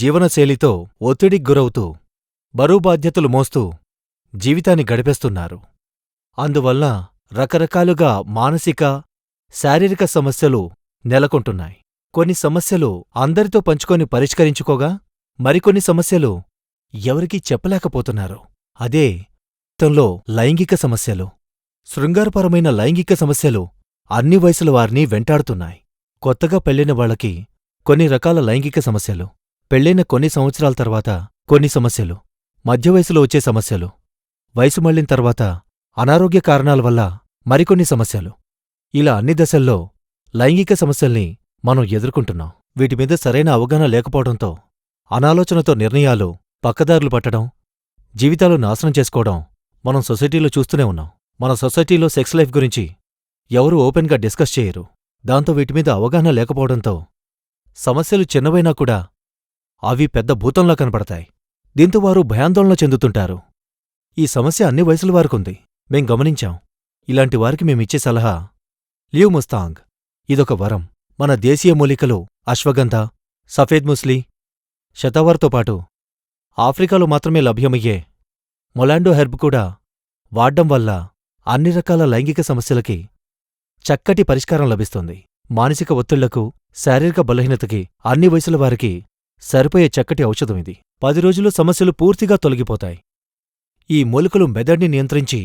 జీవనశైలితో ఒత్తిడికి గురవుతూ బరువు బాధ్యతలు మోస్తూ జీవితాన్ని గడిపేస్తున్నారు. అందువల్ల రకరకాలుగా మానసిక, శారీరక సమస్యలు నెలకొంటున్నాయి. కొన్ని సమస్యలు అందరితో పంచుకొని పరిష్కరించుకోగా, మరికొన్ని సమస్యలు ఎవరికీ చెప్పలేకపోతున్నారు. అదే జీవితంలో లైంగిక సమస్యలు. శృంగారపరమైన లైంగిక సమస్యలు అన్ని వయసుల వారిని వెంటాడుతున్నాయి. కొత్తగా పెళ్లిన వాళ్లకి కొన్ని రకాల లైంగిక సమస్యలు, పెళ్లైన కొన్ని సంవత్సరాల తర్వాత కొన్ని సమస్యలు, మధ్య వయసులో వచ్చే సమస్యలు, వయసు మళ్లిన తర్వాత అనారోగ్య కారణాల వల్ల మరికొన్ని సమస్యలు, ఇలా అన్ని దశల్లో లైంగిక సమస్యల్ని మనం ఎదుర్కొంటున్నాం. వీటిమీద సరైన అవగాహన లేకపోవడంతో అనాలోచనతో నిర్ణయాలు పక్కదారులు పట్టడం, జీవితాలు నాశనం చేసుకోవడం మనం సొసైటీలో చూస్తూనే ఉన్నాం. మన సొసైటీలో సెక్స్ లైఫ్ గురించి ఎవరూ ఓపెన్గా డిస్కస్ చేయరు. దాంతో వీటిమీద అవగాహన లేకపోవడంతో సమస్యలు చిన్నవైనా కూడా అవి పెద్ద భూతంలా కనపడతాయి. దీంతో వారు భయాందోళన చెందుతుంటారు. ఈ సమస్య అన్ని వయసుల వారికుంది. మేం గమనించాం. ఇలాంటి వారికి మేమిచ్చే సలహా లీవ్ ముస్తాంగ్. ఇదొక వరం. మన దేశీయ మూలికలు అశ్వగంధ, సఫేద్ ముస్లి, శతావర్తో పాటు ఆఫ్రికాలో మాత్రమే లభ్యమయ్యే మొలాండో హెర్బ్ కూడా వాడ్డం వల్ల అన్ని రకాల లైంగిక సమస్యలకి చక్కటి పరిష్కారం లభిస్తుంది. మానసిక ఒత్తిళ్లకు, శారీరక బలహీనతకి అన్ని వయసుల వారికి సరిపోయే చక్కటి ఔషధం ఇది. 10 రోజుల్లో సమస్యలు పూర్తిగా తొలగిపోతాయి. ఈ మూలికలు మెదడ్ని నియంత్రించి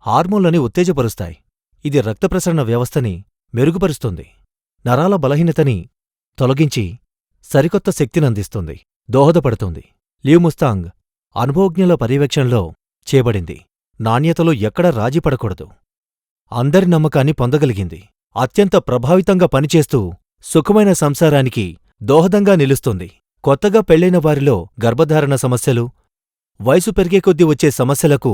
హార్మోన్లని ఉత్తేజపరుస్తాయి. ఇది రక్త ప్రసరణ వ్యవస్థని మెరుగుపరుస్తుంది. నరాల బలహీనతని తొలగించి సరికొత్త శక్తినందిస్తుంది, దోహదపడుతుంది. లీవ్ ముస్తాంగ్ అనుభవజ్ఞుల పర్యవేక్షణలో చేయబడింది. నాణ్యతలో ఎక్కడా రాజీపడకూడదు. అందరి నమ్మకాన్ని పొందగలిగింది. అత్యంత ప్రభావితంగా పనిచేస్తూ సుఖమైన సంసారానికి దోహదంగా నిలుస్తుంది. కొత్తగా పెళ్లైన వారిలో గర్భధారణ సమస్యలు, వయసు పెరిగే కొద్దీ వచ్చే సమస్యలకు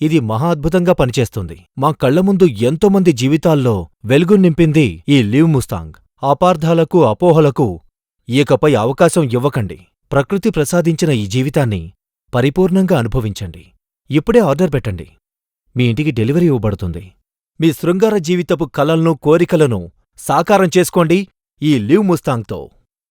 ఇది మహా అద్భుతంగా పనిచేస్తుంది. మా కళ్లముందు ఎంతోమంది జీవితాల్లో వెలుగు నింపింది ఈ లీవ్ ముస్తాంగ్. అపార్థాలకు, అపోహలకు ఇకపై అవకాశం ఇవ్వకండి. ప్రకృతి ప్రసాదించిన ఈ జీవితాన్ని పరిపూర్ణంగా అనుభవించండి. ఇప్పుడే ఆర్డర్ పెట్టండి. మీ ఇంటికి డెలివరీ ఇవ్వబడుతుంది. మీ శృంగార జీవితపు కలల్ను, కోరికలను సాకారం చేసుకోండి ఈ లీవ్ ముస్తాంగ్తో.